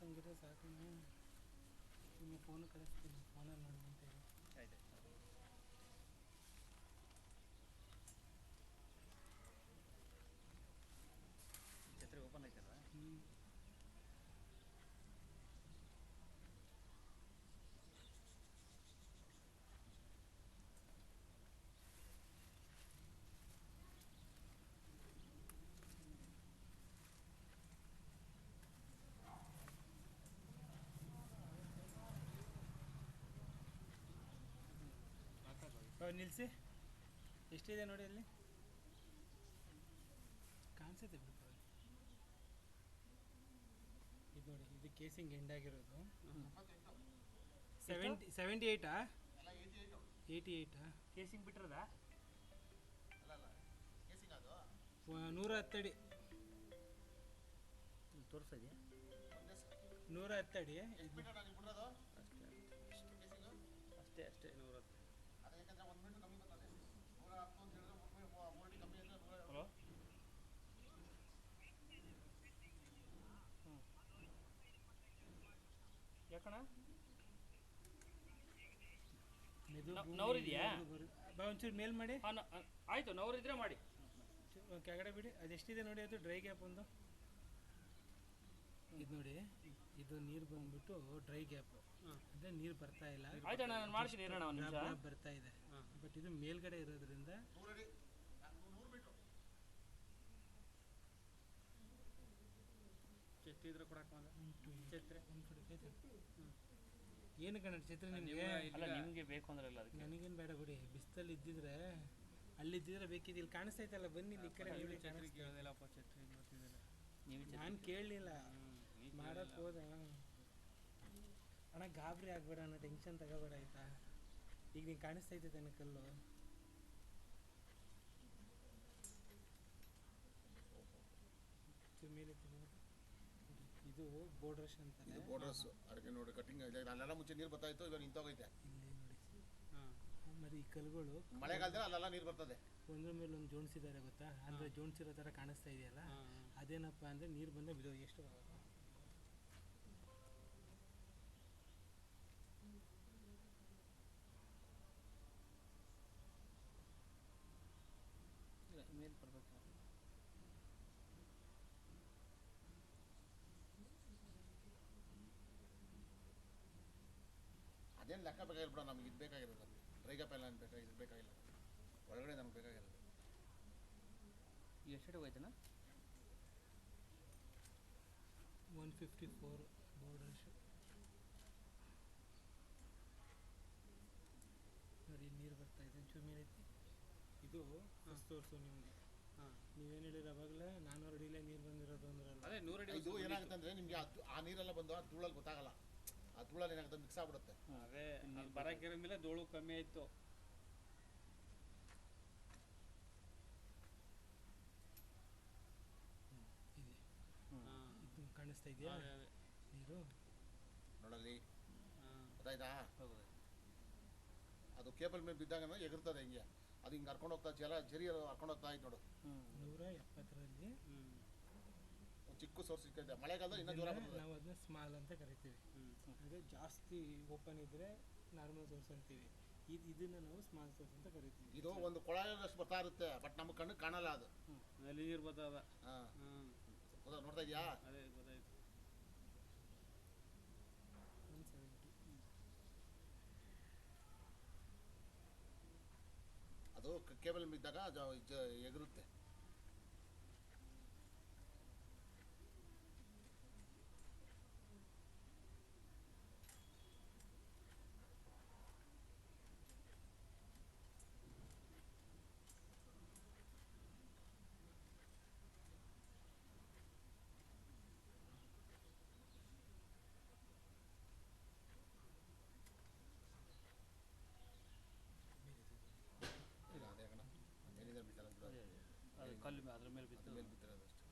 ಹಂಗಿದ್ರೆ ಸಾಕು. ನಿಮಗೆ ಫೋನ್ ಕಳಿಸ್ತೀನಿ, ಫೋನಲ್ಲಿ ನೋಡಿ ಅಂತ ಹೇಳಿ. ಆಯ್ತು. ಛತ್ರಿ ಓಪನ್ ಐತಲ್ಲ. ನಿಲ್ಲಿಸಿ. ಎಷ್ಟಿದೆ ನೋಡಿ ಅಲ್ಲಿ ಕಾಣಿಸುತ್ತೆ ಬಿಡು. ಇದು ನೋಡಿ, ಇದು ಕೇಸಿಂಗ್ ಎಂಡ್ ಆಗಿರೋದು. 78 88 ಕೇಸಿಂಗ್ ಬಿಟ್ಟಿರೋದ 110 ಅಡಿ ತೋರಿಸಿದ್ಯಾ? 110 ಅಡಿ. ಅಷ್ಟೇ ಅಷ್ಟೇ 110. ಹಲೋ, ಯಾಕಣ್ಣ ನವರಿದೆಯಾ? ಒಂಚೂರು ಮೇಲ್ ಮಾಡಿ. ಆಯಿತು, ನವರಿದ್ರೆ ಮಾಡಿ. ಕೆಳಗಡೆ ಬಿಡಿ. ಅದೆಷ್ಟಿದೆ ನೋಡಿ, ಅದು ಡ್ರೈ ಗ್ಯಾಪ್ ಒಂದು. ಇದು ನೋಡಿ, ಇದು ನೀರು ಬಂದ್ಬಿಟ್ಟು ಡ್ರೈ ಗ್ಯಾಪ್, ಅಂದರೆ ನೀರು ಬರ್ತಾ ಇಲ್ಲ. ಆಯ್ತು, ನಾನು ಮಾಡ್ತೀನಿ ಇರೋಣ ಒಂದು ನಿಮಿಷ. ಬರ್ತಾ ಇದೆ, ಬಟ್ ಇದು ಮೇಲ್ಗಡೆ ಇರೋದ್ರಿಂದ ಛತ್ರಿ ಇದ್ರೆ ಕೊಡಕ್ಕೆ ಛತ್ರಿ ಏನು ಕಣ ಛತ್ರಿ ನಿಮಗೆ? ಅಲ್ಲ, ನಿಮಗೆ ಬೇಕು ಅಂದ್ರೆ ಅಲ್ಲ, ಅದಕ್ಕೆ ನನಗೇನು ಬೇಡ ಬಿಡಿ. ಬಿಸ್ತಲ್ಲಿ ಇದ್ದಿದ್ರೆ ಅಲ್ಲಿದ್ದಿದ್ರೆ ಬೇಕಿದ್ದು. ಇಲ್ಲಿ ಕಾಣಿಸ್ತೈತಲ್ಲ, ಬನ್ನಿ ಇಲ್ಲಿ ಈ ಕಡೆ. ಛತ್ರಿ ಕೇಳೋದಿಲ್ಲಪ್ಪ, ಛತ್ರಿ ಗೊತ್ತಿದ್ದಿಲ್ಲ. ನಾನು ಕೇಳಲಿಲ್ಲ, ಮಾಡಕ್ಕೆ ಹೋದ. ಅಣ್ಣ ಗಾಬರಿ ಆಗಬೇಡ ಅಣ್ಣ, ಟೆನ್ಷನ್ ತಗೋಬೇಡ ಆಯ್ತಾ. ಈಗ ನೀನು ಕಾಣಿಸ್ತೈತೆ ತಾನೆ ಕಲ್ಲು. ಮೇಲೆ ಇದು ಬೋರ್ಡ್ರಶ್ ಅಂತಾರೆ. ಇದು ಬೋರ್ಡ್ರಸ್ ಅಡಿಕೆ ನೋಡಿ, ಕಟಿಂಗ್ ಇದೆ. ಅಲ್ಲೆಲ್ಲ ಮುಂಚೆ ನೀರು ಬರ್ತಾ ಇತ್ತು, ಇವಾಗ ನಿಂತೋಗೈತೆ. ಇಲ್ಲಿ ನೋಡಿ, మరి ಈ ಕಲ್ಗಳು ಮಳೆಗಾಲದಲ್ಲಿ ಅಲ್ಲೆಲ್ಲ ನೀರು ಬರ್ತದೆ. ಒಂದ್ರ ಮೇಲೆ ಒಂದು ಜೋಡಿಸಿದ್ದಾರೆ ಗೊತ್ತಾ, ಅಂದರೆ ಜೋಡಿಸಿರೋ ಥರ ಕಾಣಿಸ್ತಾ ಇದೆಯಲ್ಲ, ಅದೇನಪ್ಪ ಅಂದರೆ ನೀರು ಬಂದರೆ ಬಿಡೋ. ಎಷ್ಟು ಮೇಲೆ ಬರ್ಬೇಕು. ಅದೇನು ಲೆಕ್ಕ ಬೇಕಾಗಿಲ್ಲ ಬಿಡ, ನಮ್ಗೆ ಇದು ಬೇಕಾಗಿರೋದು. ಡ್ರೈ ಗ್ಯಾಪ್ ಎಲ್ಲ ಬೇಕಾಗಿಲ್ಲ, ಬೇಕಾಗಿಲ್ಲ. ಒಳಗಡೆ ನಮ್ಗೆ ಬೇಕಾಗಿರೋದು. ಎಷ್ಟು ಹೋಯ್ತಣ್ಣ? 154 ಬೋರ್ಡರ್ಸ್ ನೋಡಿ. ನೀರು ಬರ್ತಾ ಇದೆ, ಒಂಚೂರು ಮೇಲೆ ಐತಿ. ಇದು ಫಸ್ಟ್ ತೋರಿಸು ನಿಮಗೆ. ನೀವೇನು ಹೇಳಿದ್ರೆ ಅವಾಗಲೇ 400 ಅಡಿಲೇ ನೀರು ಬಂದಿರೋದು ಅಂದ್ರಲ್ಲ. ಅದೇ 100 ಅಡಿ. ಇದು ಏನಾಗುತ್ತೆ ಅಂದರೆ ನಿಮಗೆ ಆ ನೀರೆಲ್ಲ ಬಂದು ಆ ಧೂಳಲ್ಲಿ ಗೊತ್ತಾಗಲ್ಲ. ಆ ಧೂಳಲ್ಲಿ ಏನಾಗುತ್ತೆ, ಮಿಕ್ಸ್ ಆಗ್ಬಿಡುತ್ತೆ. ಅದೇ ಬರೋಕ್ಕಿರೋ ಮೇಲೆ ಧೂಳು ಕಮ್ಮಿ ಆಯಿತು. ಇದೆ, ಇದು ಕಾಣಿಸ್ತಾ ಇದೆಯಾ ನೀರು ನೋಡಲ್ಲಿ, ಗೊತ್ತಾಯ್ತಾ? ಅದು ಕೇಬಲ್ ಮೇಲೆ ಬಿದ್ದಾಗ ಎಗರ್ತದೆ ಹಿಂಗೆ. ಅದು ಹಿಂಗೆ ಕರ್ಕೊಂಡು ಹೋಗ್ತಾ ಜರಿ ಕರ್ಕೊಂಡು ಹೋಗ್ತಾ ಇತ್ತು ನೋಡು. 170ರಲ್ಲಿ ಒಂದು ಚಿಕ್ಕ ಸೋರ್ಸ್ ಸಿಕ್ಕಿದೆ. ಮಳೆಗಾಲದಲ್ಲಿ ಇನ್ನೂ ಜೋರ ಬರ್ತದೆ. ನಾವು ಅದನ್ನ ಸ್ಮಾಲ್ ಅಂತ ಕರಿತೀವಿ. ಅಂದರೆ ಜಾಸ್ತಿ ಓಪನ್ ಇದ್ದರೆ ನಾರ್ಮಲ್ ಸೋರ್ಸ್ ಅಂತೀವಿ. ಇದನ್ನು ನಾವು ಸ್ಮಾಲ್ ಸೋರ್ಸ್ ಅಂತ ಕರಿತೀವಿ. ಇದು ಒಂದು ಕೊಳಾಯಷ್ಟು ಬರ್ತಾ ಇರುತ್ತೆ, ಬಟ್ ನಮ್ಮ ಕಣ್ಣಿಗೆ ಕಾಣಲ್ಲ ಅದು. ಅಲ್ಲಿ ನೀರು ಬರ್ತದ. ನೋಡ್ತಾ ಇದೆಯಾ? ಅದೇ ಗೊತ್ತಾಯ್ತು. 170 ಅದು ಕೇಬಲ್ ಬಿದ್ದಾಗ ಎಗರುತ್ತೆ. ಇಲ್ಲ ಅದೇ ಕಣ, ಮೇಲಿಂದ ಬಿಟ್ಟಲ್ಲ ಅದು ಕಲ್ಲು ಅದ್ರ ಮೇಲೆ ಬಿತ್ತು. ಮೇಲೆ ಬಿತ್ತಿರೋದು ಅಷ್ಟೇ.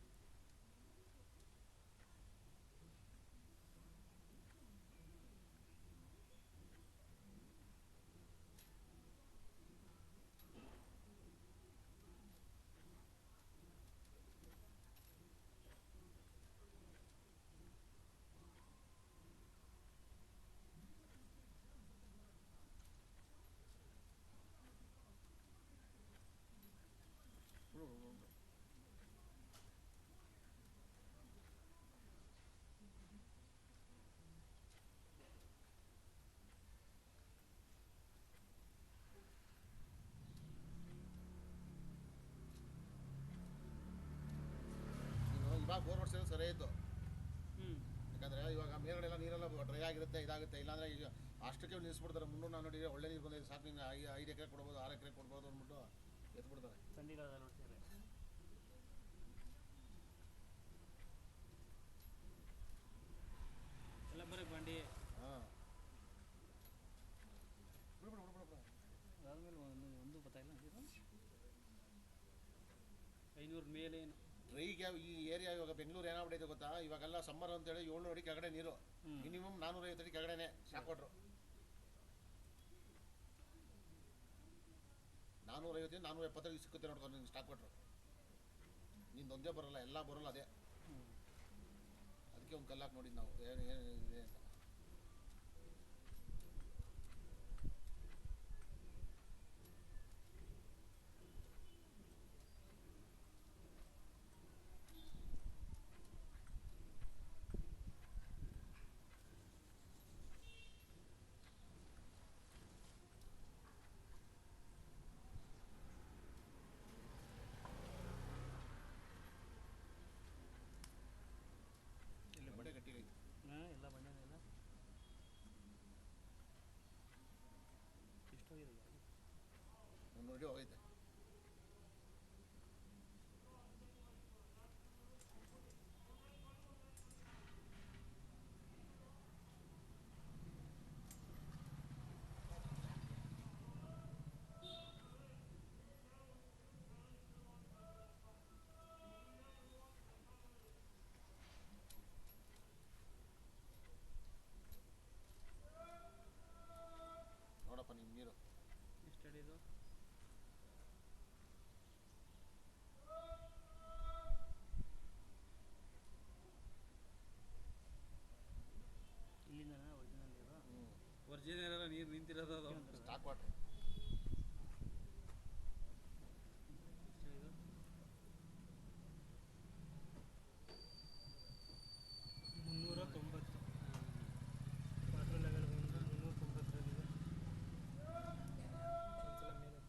ಆಯಿತು. ಹ್ಞೂ ಯಾಕಂದರೆ ಇವಾಗ ಮೇಲ್ಗಡೆ ಎಲ್ಲ ನೀರೆಲ್ಲ ಡ್ರೈ ಆಗಿರುತ್ತೆ, ಇದಾಗುತ್ತೆ. ಇಲ್ಲಾಂದರೆ ಈಗ ಅಷ್ಟಕ್ಕೆ ನಿಲ್ಲಿಸ್ಬಿಡ್ತಾರೆ. 300 ಅಡಿ ಒಳ್ಳೆ ನೀರು ಬಂದಿದೆ ಸಾಕು, ನಿಂಗೆ 5 ಎಕರೆ ಕೊಡ್ಬೋದು, 6 ಎಕರೆ ಕೊಡ್ಬೋದು ಅಂದ್ಬಿಟ್ಟು ಎತ್ಬಿಡ್ತಾರೆ. ಚಂಡೀಗಢದಲ್ಲಿ ನೋಡ್ತೀರಿ. ಎಲ್ಲ ಬರೀ ಬಂಡಿ. ಹಾಂ, ಬಿಡ್ಬಿಡು ಬಿಡ್ಬಿಡು ಬಿಡು. ಅದಾದ್ಮೇಲೆ ಒಂದು ಗೊತ್ತಾಗಿಲ್ಲ ನೀರು 500 ಮೇಲೇನು ಡ್ರೈಗೆ ಈ ಏರಿಯಾ ಇವಾಗ ಬೆಂಗಳೂರು ಏನಾಗ್ಬಿಟ್ಟಿದೆ ಗೊತ್ತಾ, ಇವಾಗೆಲ್ಲ ಸಮ್ಮರ್ ಅಂತೇಳಿ 700 ಅಡಿ ಕೆಳಗಡೆ ನೀರು, ಮಿನಿಮಮ್ 450 ಅಡಿ ಕೆಳಗಡೆನೆ ಸ್ಟಾಕ್ ಕೊಟ್ರು. 450 470 ಸಿಕ್ಕುತ್ತೆ ನೋಡ್ಕೊಂಡು ನಿಂಗೆ ಸ್ಟಾಕ್ ಕೊಟ್ರು. ನಿಂದು ಒಂದೇ ಬರೋಲ್ಲ, ಎಲ್ಲ ಬರೋಲ್ಲ ಅದೇ. ಅದಕ್ಕೆ ಒಂದು ಕಲ್ಲಾಕ್ ನೋಡಿದ್ದು ನಾವು ಏನಿದೆ ಅಂತ. ಬಂಡೆ ಗಟ್ಟಿಗೈತೆ. ಎಲ್ಲ ಬಂಡೆನೇ ಇಲ್ಲ. ಎಷ್ಟೋಗಿದೆ ಗಾಡಿ? 300 ಅಡಿ ಹೋಗೈತೆ. ನೋಡಪ್ಪ ನಿಮ್ಮ ನೀರು ಎಷ್ಟು ಅಡಿದು? ಇಲ್ಲಿಂದ ಒರಿಜಿನಲ್ ನೀರು. ಒರಿಜಿನಲ್ ಎಲ್ಲ ನೀರು ನಿಂತಿರೋದು ಅದು ಸ್ಟಾಕ್ ವಾಟ್ರ್. ಎಷ್ಟಾಗಿದು? 390 ವಾಟರ್ ಲೆವೆಲ್ ಬಂದು 390 ಒಂದ್ಸಲ ಮೇಲೆ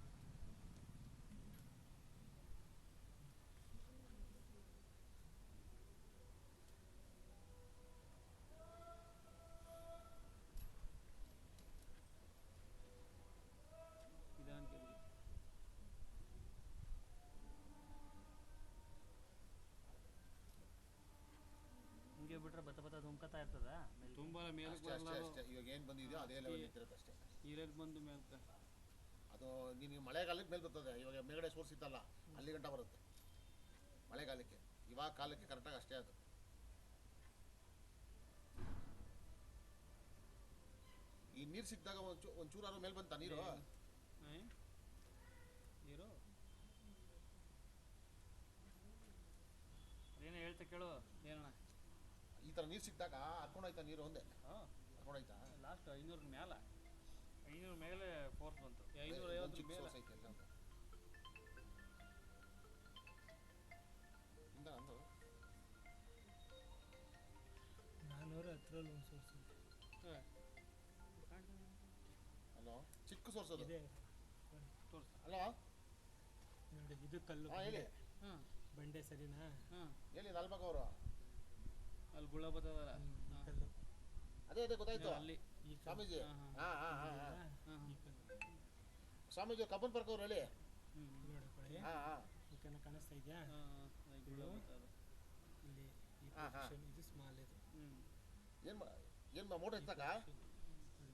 ನಿಧಾನಕ್ಕೆ ಬಿಡಿ. ಹಿಂಗೆ ಬಿಟ್ರೆ ಬತ್ತ ಬತ್ತ ಧುಮ್ಕತ್ತಾ ಇರ್ತದ ಮೇಲೆ. ತುಂಬ ಮೇಲಕ್ಕೆ ಅಷ್ಟೇ ಅಷ್ಟೇ ಬರಲ್ಲ. ಅಷ್ಟೇ. ಇವಾಗ ಏನು ಬಂದಿದೆಯೋ ಅದೇ ಲೆವೆಲ್ ನಿಂತಿರುತ್ತೆ ಅಷ್ಟೇ. ನೀರಲ್ಲಿ ಬಂದು ಮೇಲ್ಕ ಅದು ನಿನಗೆ ಮಳೆಗಾಲಕ್ಕೆ ಮೇಲೆ ಬರ್ತದೆ. ಇವಾಗ ಮೇಲ್ಗಡೆ ಸೋರ್ಸ್ ಇತ್ತಲ್ಲ ಅಲ್ಲಿ ಗಂಟ ಬರುತ್ತೆ ಮಳೆಗಾಲಕ್ಕೆ. ಇವಾಗ ಕಾಲಕ್ಕೆ ಕರೆಕ್ಟಾಗಿ ಅಷ್ಟೇ ಅದು. ಈ ನೀರು ಸಿಕ್ಕಿದಾಗ ಒಂಚೂರಾರು ಮೇಲೆ ಬಂತ ನೀರು. ನೀರು ಏನೋ ಹೇಳ್ತಾ ಕೇಳು. ಏನಣ್ಣ ಈ ಥರ ನೀರು ಸಿಕ್ಕಿದಾಗ ಹರ್ಕೊಂಡೋಯ್ತಾ ನೀರು ಒಂದೇ ಹಾಂ ಹರ್ಕೊಂಡೋಯ್ತಾ. ಲಾಸ್ಟ್ 500 ಮೇಲೆ 500 ಮೇಲೆ ಫೋರ್ಸ್ ಬಂತು. ಒಂದು 550 ಚಿಕ್ಕ ಮೇಲೆ ಸೋರ್ಸ್ ಐತೆ ಎಲ್ಲ ಒಂದು. ಇಂದ ಅಂದು 400 ಹತ್ರದಲ್ಲಿ ಒಂದು ಸೋರ್ಸ್ ಇದೆ. ಅಲೋ, ಚಿಕ್ಕ ಸೋರ್ಸ್ ಅದು. ಇದೆ ತೋರ್ಸ. ಅಲೋ, ನೋಡಿ, ಇದು ಕಲ್ಲು ಹಾಂ ಹೇಳಿ ಹಾಂ ಬಂಡೆ ಸರಿನಾ? ಹಾಂ ಹೇಳಿ ಲಾಲ್ಬಾಗ್ ಅವರು. ಅಲ್ಲಿ ಗುಳ್ಳ ಬರ್ತದಲ್ಲ ಈ ಕಲ್ಲು ಅದೇ ಅದೇ ಗೊತ್ತಾಯ್ತು. ಅಲ್ಲಿ ಈ ಕಲ್ಲು ಸ್ವಾಮೀಜಿ. ಹಾಂ ಹಾಂ ಹಾಂ ಹಾಂ ಈ ಕಲ್ಲು ಸ್ವಾಮೀಜಿ ಕಬ್ಬನ್ ಪಾರ್ಕ್ ಅವ್ರು ಹೇಳಿ. ನೋಡ್ಕೊಳ್ಳಿ. ಹಾಂ ಹಾಂ ಈ ಕಣ್ಣ ಕಾಣಿಸ್ತಾ ಇದೆಯಾ? ಗುಳ್ಳ ಬರ್ತದ. ಇಲ್ಲಿ ಈ ಹಾ, ಹಾ. ಪೊಸಿಷನ್ ಇದು ಸ್ಮಾಲ್ ಇದು. ಏನು ಮೋಟರ್ ಎತ್ತಾಕ ಅದು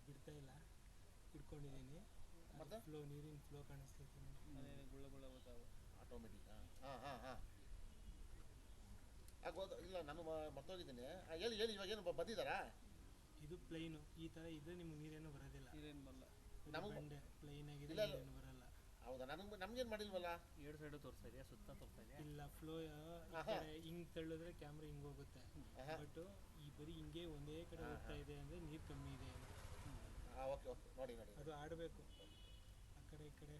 ಬಿಡ್ತಾ ಇಲ್ಲ, ಹಿಡ್ಕೊಂಡಿದ್ದೀನಿ. ಮತ್ತೆ ಫ್ಲೋ, ನೀರಿನ ಫ್ಲೋ ಕಾಣಿಸ್ತೈತೆ ನೋಡಿ. ಅದೇ ಗುಳ್ಳ ಗುಳ್ಳ ಬರ್ತದ. ಆಟೋಮೆಟಿಕ್. ಹಾಂ ಹಾಂ ಹಾಂ ಆಗ್ಬೋದು. ಇಲ್ಲ ನಾನು ಮರ್ತೋಗಿದ್ದೀನಿ. ಹೇಳಿ ಹೇಳಿ ಇವಾಗ ಏನು ಬಂದಿದ್ದಾರಾ? ಇದು ಪ್ಲೈನು ಈ ಥರ ಇದ್ರೆ ನಿಮ್ಗೆ ನೀರೇನು ಬರೋದಿಲ್ಲ. ನೀರೇನು ಬರಲ್ಲ. ನಮಗೆ ಬಂಡೆ ಪ್ಲೈನ್ ಆಗಿದೆ, ಇಲ್ಲ, ಇಲ್ಲ. ನೀರೇನು ಬರಲ್ಲ. ಹೌದಾ? ನಮ್ಗೇನು ಮಾಡಿಲ್ವಲ್ಲ. ಎರಡು ಸೈಡು ತೋರಿಸ್ತಾ ಇದೆಯಾ? ಸುತ್ತ ತೋರಿಸ್ತಾ ಇದೆಯಾ? ಇಲ್ಲ, ಫ್ಲೋ ಆಹಾ. ಹಿಂಗೆ ತಳ್ಳಿದ್ರೆ ಕ್ಯಾಮ್ರಾ ಹಿಂಗೆ ಹೋಗುತ್ತೆ. ಆಹಾ. ಬಟ್ ಈ ಬರೀ ಹಿಂಗೆ ಒಂದೇ ಕಡೆ ಹೋಗ್ತಾ ಇದೆ ಅಂದರೆ ನೀರು ಕಮ್ಮಿ ಇದೆ ಅಂತ. ಹಾಂ, ಓಕೆ ಓಕೆ, ನೋಡಿ ನೋಡಿ. ಅದು ಆಡಬೇಕು ಆ ಕಡೆ ಈ ಕಡೆ.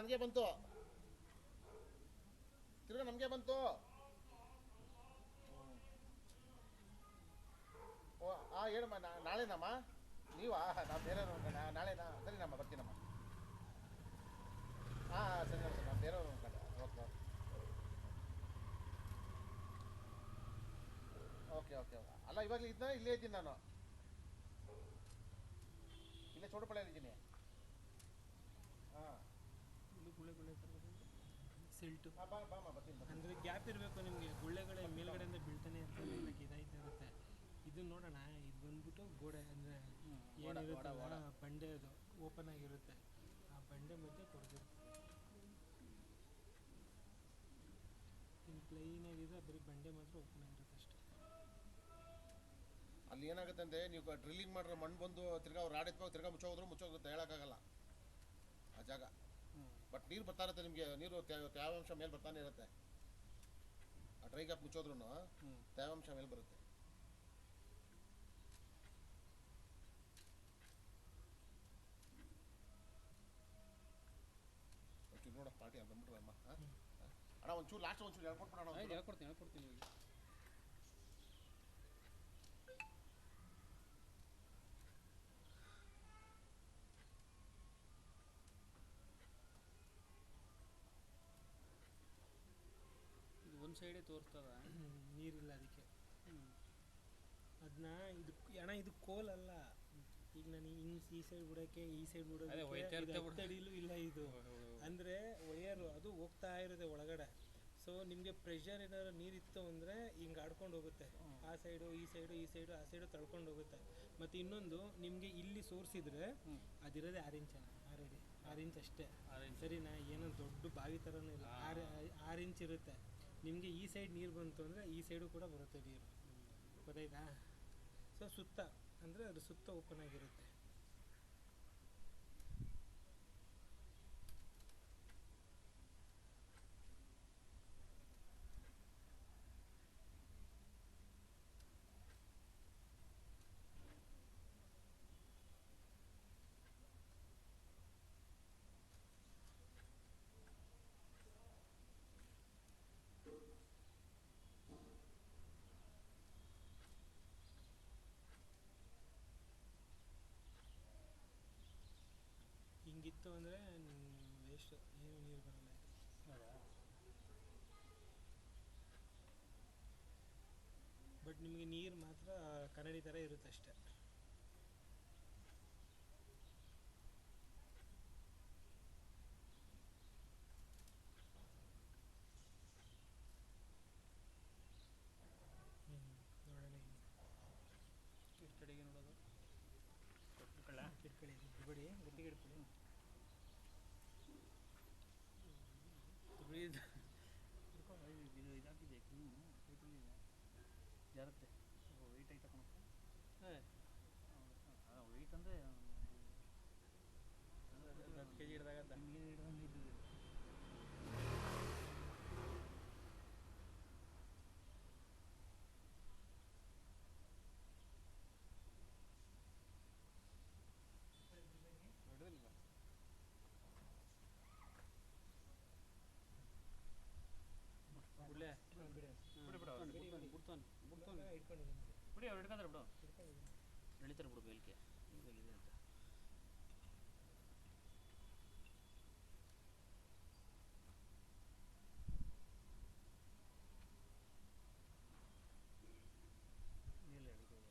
ನಮಗೆ ಬಂತು, ತಿರ್ಗಾ ನಮಗೆ ಬಂತು. ಓ ಹೇಳಮ್ಮ, ನಾಳೆನಮ್ಮ ನೀವಾ? ನಾವು ಬೇರೆಯವ್ರು ನಾಳೆನಾ? ಸರಿನಮ್ಮ ಬರ್ತೀನಮ್ಮ. ಸರಿ ಸರ್, ನಾನು ಬೇರೆಯವ್ರು ಅನ್ಕೊಂಡೆ. Okay okay okay. ಅಲ್ಲ ಇವಾಗಲೇ ಇದ್ದ, ಇಲ್ಲೇ ಇದ್ದೀನಿ ನಾನು, ಇಲ್ಲೇ ಚೋಟಪಳ್ಳಿಯಲ್ಲಿದ್ದೀನಿ. ಇಲ್ಲಿ ಗುಳ್ಳೆ ಗುಳ್ಳೆ ಥರ ಸಿಲ್ಟು ಬಾಮ್ಮ ಬರ್ತೀನಿ. ಅಂದರೆ ಗ್ಯಾಪ್ ಇರಬೇಕು ನಿಮಗೆ, ಗುಳ್ಳೆಗಳೇ ಮೇಲ್ಗಡೆಯಿಂದ ಬೀಳ್ತಾನೆ ಇರ್ತದೆ, ಇದಕ್ಕೆ ಇದಾಯ್ತಾ ಇರುತ್ತೆ. ಇದು ನೋಡೋಣ, ಇದು ಬಂದ್ಬಿಟ್ಟು ಗೋಡೆ ಅಂದರೆ ಏನಿರುತ್ತಲ್ಲ ಬಂಡೆ, ಅದು ಓಪನ್ ಆಗಿರುತ್ತೆ, ಆ ಬಂಡೆ ಮಧ್ಯೆ ಕೊಡ್ತಿರ್ತದೆ. ಇನ್ನು ಪ್ಲೈನ್ ಆಗಿದೆ, ಬರೀ ಬಂಡೆ ಮಾತ್ರ ಓಪನ್ ಆಗಿರುತ್ತೆ ಅಷ್ಟೇ. ಅಲ್ಲಿ ಏನಾಗುತ್ತೆ ಅಂದರೆ, ನೀವು ಡ್ರಿಲ್ಲಿಂಗ್ ಮಾಡಿರೋ ಮಣ್ಣು ಬಂದು ತಿರ್ಗಾ ಅವ್ರು ರಾಡ್ ಎತ್ಕೊಂಡು ತಿರ್ಗಾ ಮುಚ್ಚೋಗುತ್ತೆ, ಹೇಳೋಕ್ಕಾಗಲ್ಲ ಆ ಜಾಗ. ಬಟ್ ನೀರು ಬರ್ತಾ ಇರುತ್ತೆ ನಿಮಗೆ, ನೀರು ತೇವಾಂಶ ಮೇಲೆ ಬರ್ತಾನೆ ಇರುತ್ತೆ. ಆ ಡ್ರೈ ಗ್ಯಾಪ್ ಮುಚ್ಚೋದ್ರೂ ತೇವಾಂಶ ಮೇಲೆ ಬರುತ್ತೆ. ಒಂಚೂರು ನೋಡ ಪಾರ್ಟಿ ಅಂತ ಬಂದ್ಬಿಟ್ರೆ ಅಮ್ಮ. ಅಣ್ಣ ಒಂಚೂರು ಲಾಸ್ಟ್ ಒಂಚೂರು ಹೇಳ್ಕೊಟ್ಬಿಡೋಣ. ಹೇಳ್ಕೊಡ್ತೀನಿ ಒಂದು ಸೈಡೇ ತೋರಿಸ್ತದ, ನೀರಿಲ್ಲ ಅದಕ್ಕೆ. ಅದನ್ನ ಇದು ಅಣ್ಣ, ಇದು ಕೋಲ್ ಅಲ್ಲ. ಈಗ ನಾನು ಈ ಸೈಡ್ ಬಿಡೋಕ್ಕೆ, ಈ ಸೈಡ್ ಬಿಡೋಕ್ಕೆ ಅಡಿಲೂ ಇಲ್ಲ ಇದು. ಅಂದರೆ ವಯರು ಅದು ಹೋಗ್ತಾ ಇರುತ್ತೆ ಒಳಗಡೆ. ಸೊ ನಿಮಗೆ ಪ್ರೆಷರ್ ಏನಾದ್ರು ನೀರಿತ್ತು ಅಂದರೆ ಹಿಂಗೆ ಆಡ್ಕೊಂಡು ಹೋಗುತ್ತೆ, ಆ ಸೈಡು ಈ ಸೈಡು ಈ ಸೈಡು ಆ ಸೈಡು ತಳ್ಕೊಂಡು ಹೋಗುತ್ತೆ. ಮತ್ತು ಇನ್ನೊಂದು, ನಿಮಗೆ ಇಲ್ಲಿ ಸೋರ್ಸಿದ್ರೆ ಅದಿರೋದೇ 6 ಇಂಚ್, 6 ಇಂಚ್ ಅಷ್ಟೇ. ಸರಿನಾ? ಏನೋ ದೊಡ್ಡ ಬಾವಿ ಥರನೂ ಇಲ್ಲ, 6 ಇಂಚ್ ಇರುತ್ತೆ. ನಿಮಗೆ ಈ ಸೈಡ್ ನೀರು ಬಂತು ಅಂದರೆ ಈ ಸೈಡು ಕೂಡ ಬರುತ್ತೆ ನೀರು, ಗೊತ್ತಾಯ್ತಾ? ಸೊ ಸುತ್ತ ಅಂದರೆ ಅದು ಸುತ್ತ ಓಪನ್ ಆಗಿರುತ್ತೆ. ಹಿಂಗಿತ್ತು ಅಂದರೆ ವೇಸ್ಟ್, ಏನು ನೀರು ಬರಲ್ಲ ಇದು. ಬಟ್ ನಿಮಗೆ ನೀರು ಮಾತ್ರ ಕನ್ನಡಿ ಥರ ಇರುತ್ತೆ ಅಷ್ಟೇ. ನೋಡೋಣ ಎಷ್ಟು ಅಡಿಗೆ ನೋಡೋದು, ಕಿಟ್ಕಳಿ ಬಿಡಿ, ಗಟ್ಟಿಗೆ ಇಟ್ಕೊಳ್ಳಿ. ಇದು ಇದಾಗಿದೆ, ಜಾರತ್ತೆ, ವೆಯ್ಟ್ ಆಯ್ತಾ ಕಣಪ್ಪ? ವೆಯ್ಟ್ ಅಂದರೆ 10 kg ಹಿಡ್ದಾಗತ್ತ. ಬಿಡಿ, ಅವ್ರು ಹಿಡ್ಕೊಂತಾರೆ ಬಿಡು, ಎಳಿತಾರೆ ಬಿಡು ಬೇಲಿಕೆ ಇವಾಗಿದೆ ಅಂತ.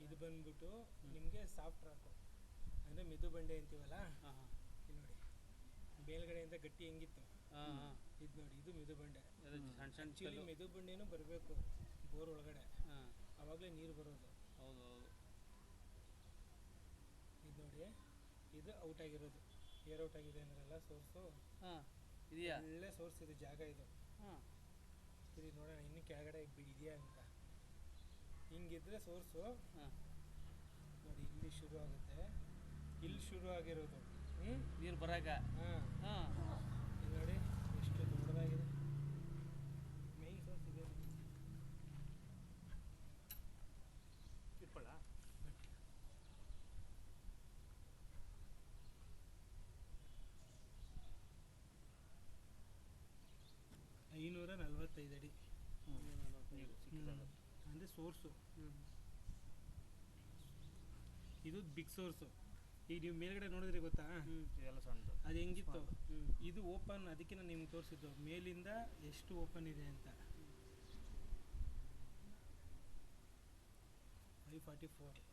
ಇದು ಬಂದ್ಬಿಟ್ಟು ನಿಮಗೆ ಸಾಫ್ಟ್ ರಾಕು, ಅಂದರೆ ಮೆದು ಬಂಡೆ ಅಂತೀವಲ್ಲ. ಇಲ್ಲಿ ನೋಡಿ, ಮೇಲ್ಗಡೆಯಿಂದ ಗಟ್ಟಿ ಹೆಂಗಿತ್ತು, ಇದು ನೋಡಿ, ಇದು ಮೆದು ಬಂಡೆ. ಆ್ಯಕ್ಚುಲಿ ಮೆದು ಬಂಡೆನೂ ಬರಬೇಕು ಬೋರ್ ಒಳಗಡೆ, ಆವಾಗಲೇ ನೀರು ಬರೋದು. ಹೌದು ಹೌದು. ಇದು ನೋಡಿ, ಇದು ಔಟ್ ಆಗಿರೋದು, ಏರ್ ಔಟ್ ಆಗಿದೆ ಅಂದ್ರಲ್ಲ ಸೋರ್ಸು. ಇದೆಯಾ? ಒಳ್ಳೆ ಸೋರ್ಸ್ ಇದು, ಜಾಗ ಇದು. ಇದು ನೋಡೋಣ ಇನ್ನು ಕೆಳಗಡೆ ಇದೆಯಾ ಅಂತ. ಹಿಂಗಿದ್ರೆ ಸೋರ್ಸು ನೋಡಿ, ಇಲ್ಲಿ ಶುರು ಆಗುತ್ತೆ, ಇಲ್ಲಿ ಶುರು ಆಗಿರೋದು ನೀರು ಬರಾಕ. ಇಲ್ಲಿ ನೋಡಿ ಎಷ್ಟು ದೊಡ್ಡದಾಗಿದೆ. ಮೇನ್ ಸೋರ್ಸ್ ಇದೆ. ಇಟ್ಕೊಳ್ಳ 45 ಅಡಿ ನೀರು ಸಿಕ್ಕಿದಾಗ ಅಂದರೆ ಸೋರ್ಸು. ಇದು ಬಿಗ್ ಸೋರ್ಸು. ಈಗ ನೀವು ಮೇಲ್ಗಡೆ ನೋಡಿದ್ರೆ ಗೊತ್ತಾ, ಇದೆಲ್ಲ ಸಣ್ಣದು. ಅದು ಹೆಂಗಿತ್ತು, ಇದು ಓಪನ್. ಅದಕ್ಕೆ ನಾನು ನಿಮ್ಗೆ ತೋರಿಸಿದ್ದು ಮೇಲಿಂದ ಎಷ್ಟು ಓಪನ್ ಇದೆ ಅಂತ. 544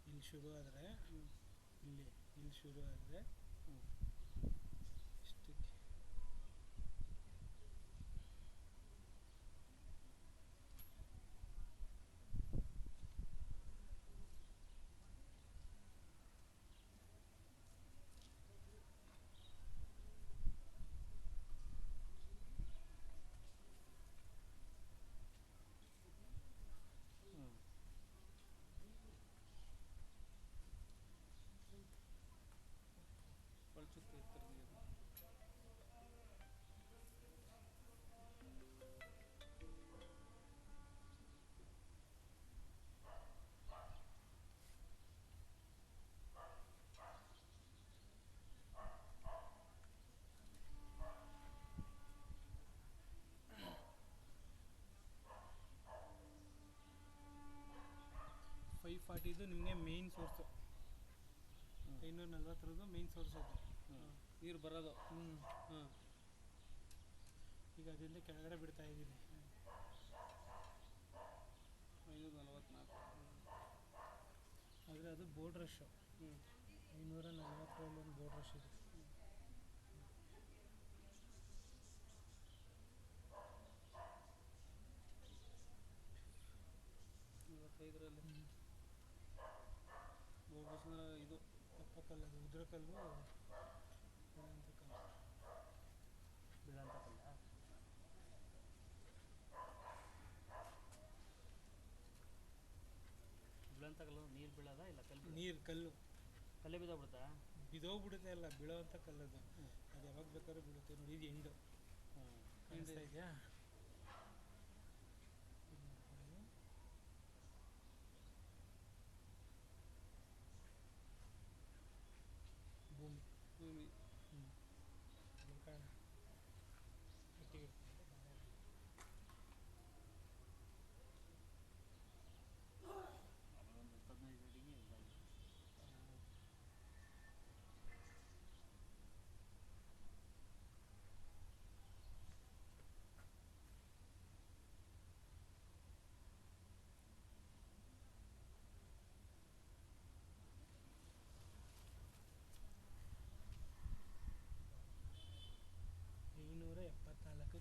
ಇಲ್ಲಿ ಶುರು ಆದರೆ ಇಲ್ಲಿ ಶುರು ಆದರೆ ಇಷ್ಟಕ್ಕೆ ಪಳ್ಚುತ್ತೆ ಎತ್ತರದಲ್ಲಿ. 540 ನಿಮಗೆ ಮೇನ್ ಸೋರ್ಸು. 540 ಮೇನ್ ಸೋರ್ಸ್ ಅದು ನೀರು ಬರೋದು. ಹಾಂ, ಈಗ ಅದರಿಂದ ಕೆಳಗಡೆ ಬಿಡ್ತಾ ಇದ್ದೀನಿ. 544. ಆದರೆ ಅದು ಬೋರ್ಡ್ ರಶ್ಶು. 540 ಒಂದು ಬೋರ್ಡ್ ರಶ್ ಇದೆ. ಇದರಲ್ಲಿ ಇದು ಕಪ್ಪಕಲ್ಲು, ಅದು ಉದ್ರಕಲ್ಲು ಅಂತ ಕಲ್ಲು. ಬೀಳಂತ ಕಲ್ಲ. ಬೀಳಂತ ಕಲ್ಲು ನೀರು ಬೀಳೋದ ಇಲ್ಲ ಕಲ್ಲು? ನೀರು ಕಲ್ಲು ಕಲ್ಲೇ ಬಿದ್ದೋಗ್ಬಿಡುತ್ತಾ? ಬಿದ್ದೋಗ್ಬಿಡುತ್ತೆ ಅಲ್ಲ, ಬೀಳೋವಂಥ ಕಲ್ಲದು. ಅದು ಯಾವಾಗ ಬೇಕಾದ್ರೂ ಬೀಳುತ್ತೆ. ನೋಡಿ, ಇದು ಎಂಡು ಕಾಣಿಸ್ತಾ ಇದೆಯಾ? ಭೂಮಿ ಕಾರಣ ಒಟ್ಟಿಗೆ ಒಂದು 15 ಅಡಿಗೆ ಇದಾಗಿ.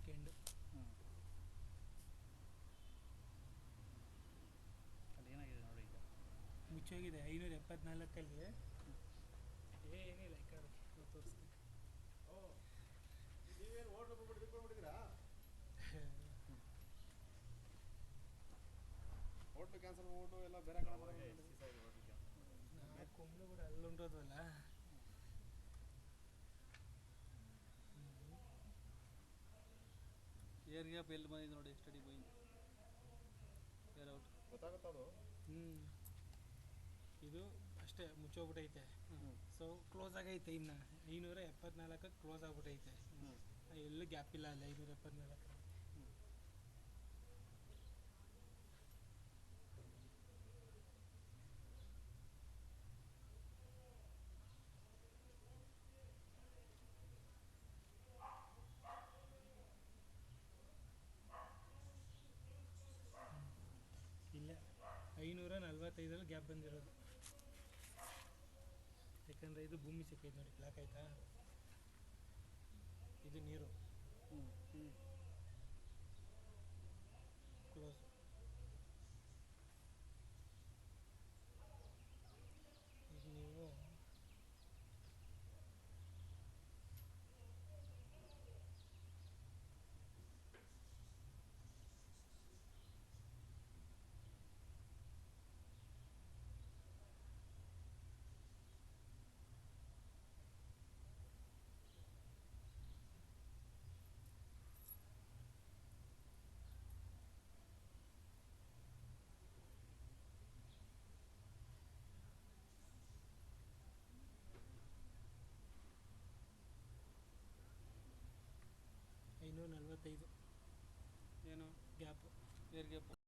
ಕೆಂಡು ಅದೇನಾಗಿದೆ ನೋಡಿ, ಈಗ ಮುಚ್ಚೋಗಿದೆ. 574 ಏನಿಲ್ಲ, ಈ ಕಾರು ತೋರಿಸ್ತೀನಿ. ನೀವೇನು ಓಡ್ಲು ಬಂದ್ಬಿಟ್ಟಿದ್ದೀರಾ? ಹೋಟ್ಲು ಕ್ಯಾನ್ಸಲ್ ಮಾಡ್ಬಿಟ್ಟು ಎಲ್ಲ ಬೇರೆ ಕಡೆ ಕುಂಬ್ಳು ಕೂಡ ಅಲ್ಲುಂಟೋದ್ವಲ್ಲ. ಏರ್ ಗ್ಯಾಪ್ ಎಲ್ಲಿ ಬಂದಿದೆ ನೋಡಿ, ಸ್ಟಡಿ ಗೋಯಿಂಗ್ ಏರ್ ಔಟ್ ಗೊತ್ತಾಗುತ್ತಾ ಅದು? ಇದು ಅಷ್ಟೇ ಮುಚ್ಚೋಗ್ಬಿಟ್ಟೈತೆ. ಸೊ ಕ್ಲೋಸ್ ಆಗೈತೆ. ಇನ್ನು 574 ಕ್ಲೋಸ್ ಆಗ್ಬಿಟ್ಟೈತೆ. ಎಲ್ಲೂ ಗ್ಯಾಪ್ ಇಲ್ಲ ಅಲ್ಲಿ 574. ಇಲ್ಲ, 545 ಗ್ಯಾಪ್ ಬಂದಿರೋದು. ಯಾಕಂದರೆ ಇದು ಭೂಮಿ ಸಿಕ್ಕೈತೆ ನೋಡಿ, ಬ್ಲಾಕ್ ಆಯ್ತಾ. ಇದು ನೀರು ಕ್ಲೋಸ್. ಈಗ ನೀವು ಏರ್ ಗ್ಯಾಪು